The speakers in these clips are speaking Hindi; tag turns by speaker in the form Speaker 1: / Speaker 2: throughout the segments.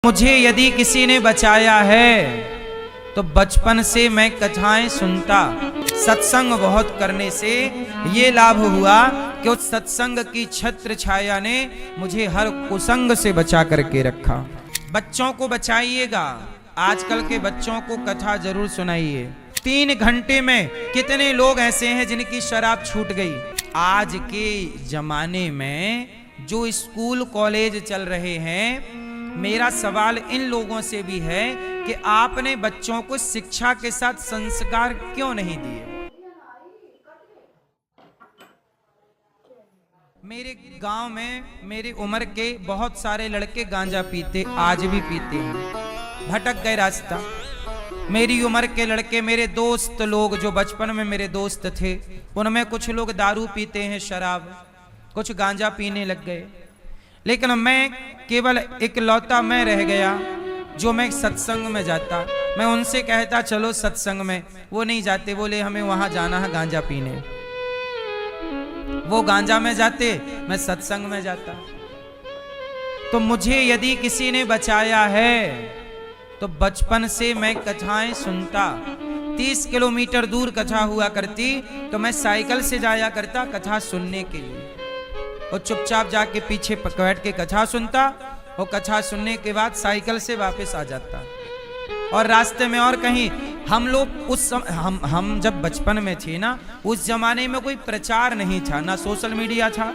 Speaker 1: मुझे यदि किसी ने बचाया है तो बचपन से मैं कथाएं सुनता। सत्संग बहुत करने से ये लाभ हुआ कि उस सत्संग की छत्र छाया ने मुझे हर कुसंग से बचा करके रखा। बच्चों को बचाइएगा, आजकल के बच्चों को कथा जरूर सुनाइए। 3 घंटे में कितने लोग ऐसे हैं जिनकी शराब छूट गई। आज के जमाने में जो स्कूल कॉलेज चल रहे हैं, मेरा सवाल इन लोगों से भी है कि आपने बच्चों को शिक्षा के साथ संस्कार क्यों नहीं दिए। मेरे गांव में मेरी उम्र के बहुत सारे लड़के गांजा पीते, आज भी पीते हैं, भटक गए रास्ता। मेरी उम्र के लड़के, मेरे दोस्त लोग जो बचपन में मेरे दोस्त थे, उनमें कुछ लोग दारू पीते हैं, शराब, कुछ गांजा पीने लग गए। लेकिन मैं केवल इकलौता मैं रह गया जो मैं सत्संग में जाता। मैं उनसे कहता चलो सत्संग में, वो नहीं जाते, बोले हमें वहां जाना है गांजा पीने। वो गांजा में जाते, मैं सत्संग में जाता। तो मुझे यदि किसी ने बचाया है तो बचपन से मैं कथाएं सुनता। 30 किलोमीटर दूर कथा हुआ करती तो मैं साइकिल से जाया करता कथा सुनने के लिए, और चुपचाप जाके पीछे बैठ के कथा सुनता, और कथा सुनने के बाद साइकिल से वापस आ जाता। और रास्ते में और कहीं हम लोग उस हम जब बचपन में थे ना, उस जमाने में कोई प्रचार नहीं था, ना सोशल मीडिया था,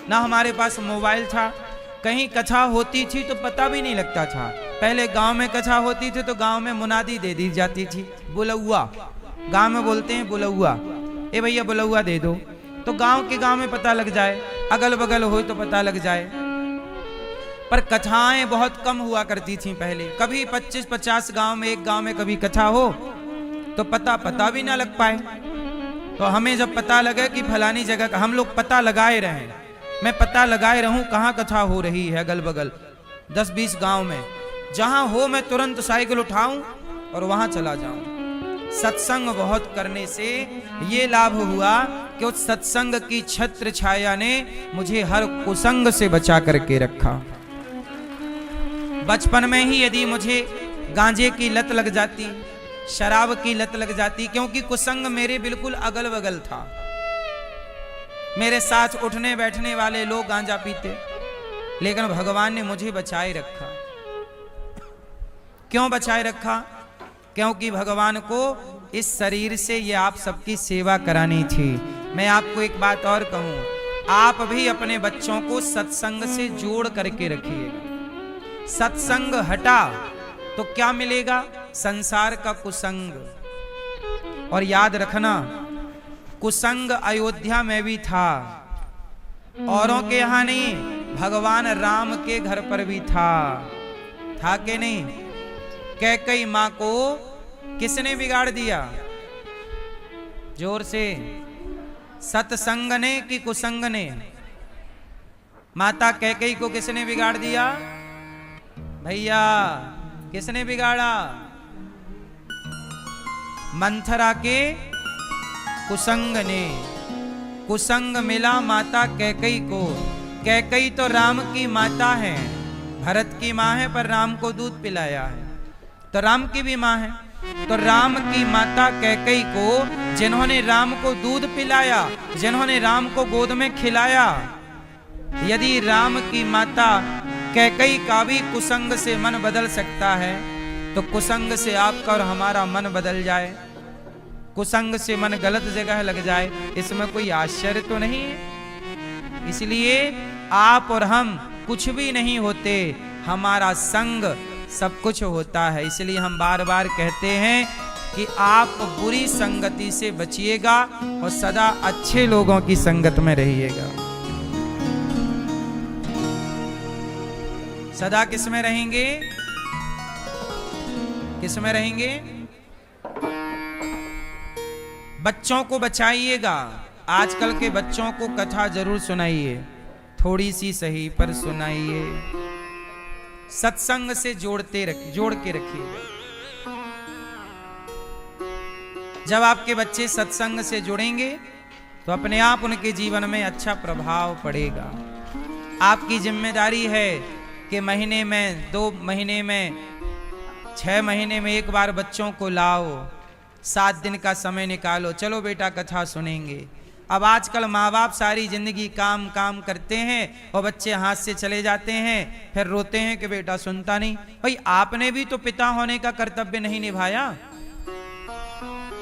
Speaker 1: ना हमारे पास मोबाइल था। कहीं कथा होती थी तो पता भी नहीं लगता था। पहले गांव में कथा होती थी तो गांव में मुनादी दे दी जाती थी, बुलौआ, गांव में बोलते हैं बुलौआ, ए भैया बुलौआ दे दो, तो गांव के गांव में पता लग जाए, अगल बगल हो तो पता लग जाए। पर कथाएं बहुत कम हुआ करती थी पहले। कभी 25-50 गांव में, एक गांव में कभी कथा हो तो पता भी ना लग पाए। तो हमें जब पता लगे कि फलानी जगह का, हम लोग पता लगाए रहे, मैं पता लगाए रहूं कहाँ कथा हो रही है अगल बगल 10-20 गांव में, जहां हो मैं तुरंत साइकिल उठाऊं और वहां चला जाऊं। सत्संग बहुत करने से ये लाभ हुआ कि उस सत्संग की छत्र छाया ने मुझे हर कुसंग से बचा करके रखा। बचपन में ही यदि मुझे गांजे की लत लग जाती, शराब की लत लग जाती, क्योंकि कुसंग मेरे बिल्कुल अगल बगल था, मेरे साथ उठने बैठने वाले लोग गांजा पीते, लेकिन भगवान ने मुझे बचाए रखा। क्यों बचाए रखा? क्योंकि भगवान को इस शरीर से ये आप सबकी सेवा करानी थी। मैं आपको एक बात और कहूं, आप भी अपने बच्चों को सत्संग से जोड़ करके रखिएगा। सत्संग हटा तो क्या मिलेगा? संसार का कुसंग। और याद रखना, कुसंग अयोध्या में भी था, औरों के यहां नहीं, भगवान राम के घर पर भी था कि नहीं? कैकई मां को किसने बिगाड़ दिया? जोर से, सत्संग ने कि कुसंग ने? माता कैकई को किसने बिगाड़ दिया? भैया किसने बिगाड़ा? मंथरा के कुसंग ने। कुसंग मिला माता कैकई को। कैकई तो राम की माता है, भरत की मां है, पर राम को दूध पिलाया है, तो राम की भी मां है। तो राम की माता कैकई को, जिन्होंने राम को दूध पिलाया, जिन्होंने राम को गोद में खिलाया, यदि राम की माता कैकई का भी कुसंग से मन बदल सकता है, तो कुसंग से आपका और हमारा मन बदल जाए, कुसंग से मन गलत जगह लग जाए, इसमें कोई आश्चर्य तो नहीं है। इसलिए आप और हम कुछ भी नहीं होते, हमारा संग सब कुछ होता है। इसलिए हम बार बार कहते हैं कि आप बुरी संगति से बचिएगा और सदा अच्छे लोगों की संगत में रहिएगा। सदा किस में रहेंगे? किस में रहेंगे? बच्चों को बचाइएगा। आजकल के बच्चों को कथा जरूर सुनाइए, थोड़ी सी सही पर सुनाइए। सत्संग से जोड़ के रखिएगा। जब आपके बच्चे सत्संग से जुड़ेंगे तो अपने आप उनके जीवन में अच्छा प्रभाव पड़ेगा। आपकी जिम्मेदारी है कि महीने में 2 महीने में 6 महीने में एक बार बच्चों को लाओ, 7 दिन का समय निकालो, चलो बेटा कथा सुनेंगे। अब आजकल माँ बाप सारी जिंदगी काम काम करते हैं और बच्चे हाथ से चले जाते हैं, फिर रोते हैं कि बेटा सुनता नहीं। भाई आपने भी तो पिता होने का कर्तव्य नहीं निभाया,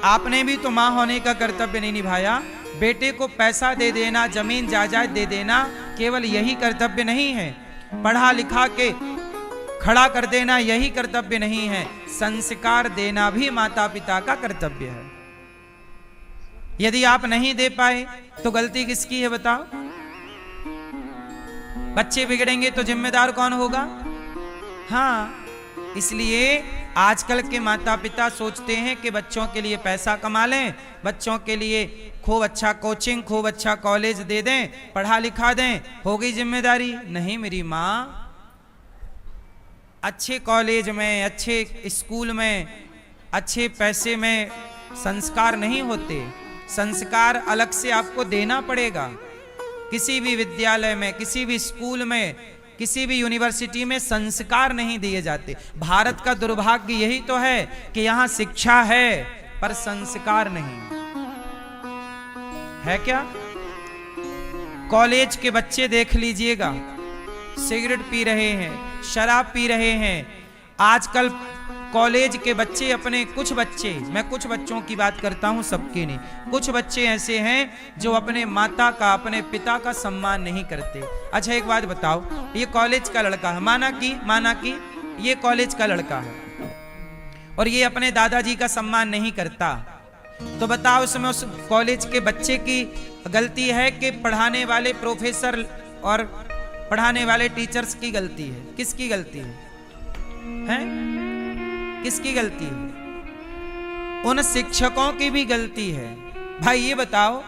Speaker 1: आपने भी तो माँ होने का कर्तव्य नहीं निभाया। बेटे को पैसा दे देना, जमीन जायदाद दे देना केवल यही कर्तव्य नहीं है, पढ़ा लिखा के खड़ा कर देना यही कर्तव्य नहीं है, संस्कार देना भी माता पिता का कर्तव्य है। यदि आप नहीं दे पाए तो गलती किसकी है बताओ? बच्चे बिगड़ेंगे तो जिम्मेदार कौन होगा? हाँ, इसलिए आजकल के माता पिता सोचते हैं कि बच्चों के लिए पैसा कमा लें, बच्चों के लिए खूब अच्छा कोचिंग, खूब अच्छा कॉलेज दे दें, पढ़ा लिखा दें, हो गई जिम्मेदारी। नहीं मेरी माँ, अच्छे कॉलेज में, अच्छे स्कूल में, अच्छे पैसे में संस्कार नहीं होते, संस्कार अलग से आपको देना पड़ेगा। किसी भी विद्यालय में, किसी भी स्कूल में, किसी भी यूनिवर्सिटी में संस्कार नहीं दिए जाते। भारत का दुर्भाग्य यही तो है कि यहां शिक्षा है पर संस्कार नहीं है। क्या कॉलेज के बच्चे देख लीजिएगा, सिगरेट पी रहे हैं, शराब पी रहे हैं। आजकल कॉलेज के बच्चे अपने, कुछ बच्चे, मैं कुछ बच्चों की बात करता हूं, सबके नहीं, कुछ बच्चे ऐसे हैं जो अपने माता का, अपने पिता का सम्मान नहीं करते। अच्छा एक बात बताओ, ये कॉलेज का लड़का है, माना कि ये कॉलेज का लड़का है और ये अपने दादाजी का सम्मान नहीं करता, तो बताओ उसमें उस कॉलेज के बच्चे की गलती है कि पढ़ाने वाले प्रोफेसर और पढ़ाने वाले टीचर्स की गलती है? किसकी गलती है? किसकी गलती है? उन शिक्षकों की भी गलती है। भाई ये बताओ,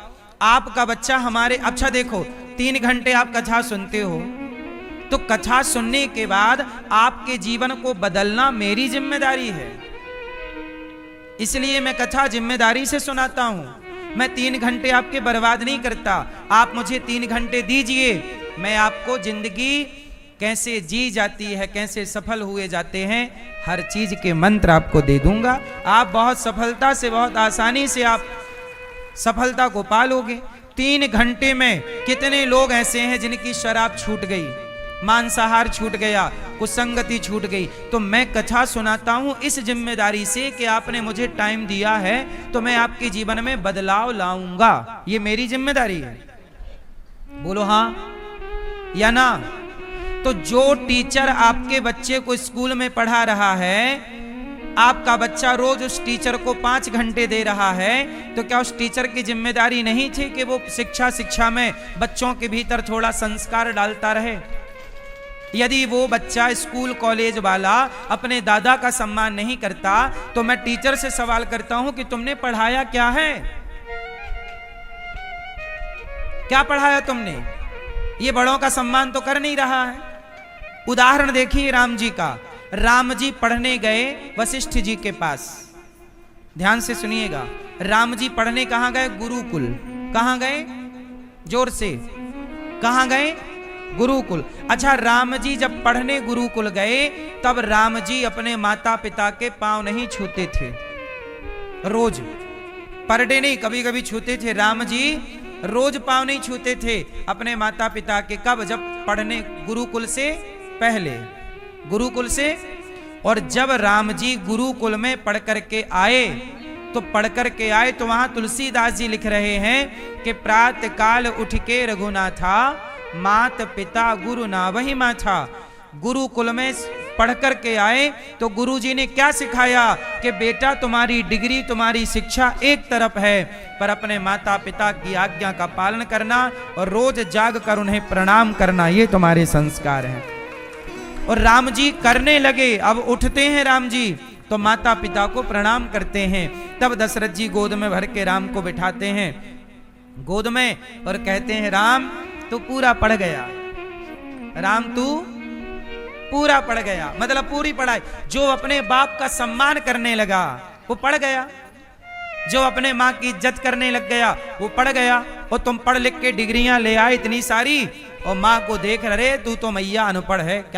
Speaker 1: आपका बच्चा हमारे, अच्छा देखो 3 घंटे आप कथा सुनते हो, तो कथा सुनने के बाद आपके जीवन को बदलना मेरी जिम्मेदारी है। इसलिए मैं कथा जिम्मेदारी से सुनाता हूं। मैं 3 घंटे आपके बर्बाद नहीं करता। आप मुझे 3 घंटे दीजिए, मैं आपको जिंदगी कैसे जी जाती है, कैसे सफल हुए जाते हैं, हर चीज के मंत्र आपको दे दूंगा। आप बहुत सफलता से, बहुत आसानी से आप सफलता को पालोगे। 3 घंटे में कितने लोग ऐसे हैं जिनकी शराब छूट गई, मांसाहार छूट गया, कुसंगति छूट गई। तो मैं कथा सुनाता हूं इस जिम्मेदारी से कि आपने मुझे टाइम दिया है तो मैं आपके जीवन में बदलाव लाऊंगा, ये मेरी जिम्मेदारी है। बोलो हाँ या ना? तो जो टीचर आपके बच्चे को स्कूल में पढ़ा रहा है, आपका बच्चा रोज उस टीचर को 5 घंटे दे रहा है, तो क्या उस टीचर की जिम्मेदारी नहीं थी कि वो शिक्षा में बच्चों के भीतर थोड़ा संस्कार डालता रहे? यदि वो बच्चा, स्कूल कॉलेज वाला अपने दादा का सम्मान नहीं करता, तो मैं टीचर से सवाल करता हूं कि तुमने पढ़ाया क्या है? क्या पढ़ाया तुमने? ये बड़ों का सम्मान तो कर नहीं रहा है। उदाहरण देखिए राम जी का। राम जी पढ़ने गए वशिष्ठ जी के पास, ध्यान से सुनिएगा। राम जी पढ़ने कहां गए? गुरुकुल। कहां गए? जोर से, कहां गए? गुरुकुल। अच्छा, राम जी जब पढ़ने गुरुकुल गए तब राम जी अपने माता पिता के पांव नहीं छूते थे, रोज, पर डे नहीं, कभी कभी छूते थे। राम जी रोज पांव नहीं छूते थे अपने माता पिता के। कब? जब पढ़ने, गुरुकुल से पहले, गुरुकुल से। और जब राम जी गुरुकुल में पढ़ करके आए तो वहां तुलसीदास जी लिख रहे हैं कि प्रातः काल उठ के रघुनाथा, मात पिता गुरु ना वही माथा। गुरुकुल में पढ़ कर के आए तो गुरुजी ने क्या सिखाया कि बेटा तुम्हारी डिग्री, तुम्हारी शिक्षा एक तरफ है, पर अपने माता पिता की आज्ञा का पालन करना और रोज जाग कर उन्हें प्रणाम करना, ये तुम्हारे संस्कार हैं। और राम जी करने लगे। अब उठते हैं राम जी तो माता पिता को प्रणाम करते हैं। तब दशरथ जी गोद में भर के राम को बिठाते हैं गोद में और कहते हैं, राम तू पूरा पढ़ गया, राम तू पूरा पढ़ गया, मतलब पूरी पढ़ाई। जो अपने बाप का सम्मान करने लगा वो पढ़ गया, जो अपने माँ की इज्जत करने लग गया वो पढ़ गया। और तुम पढ़ लिख के डिग्रियां ले आए इतनी सारी, और माँ को देख रहे तू तो मैया अनपढ़ है क्या।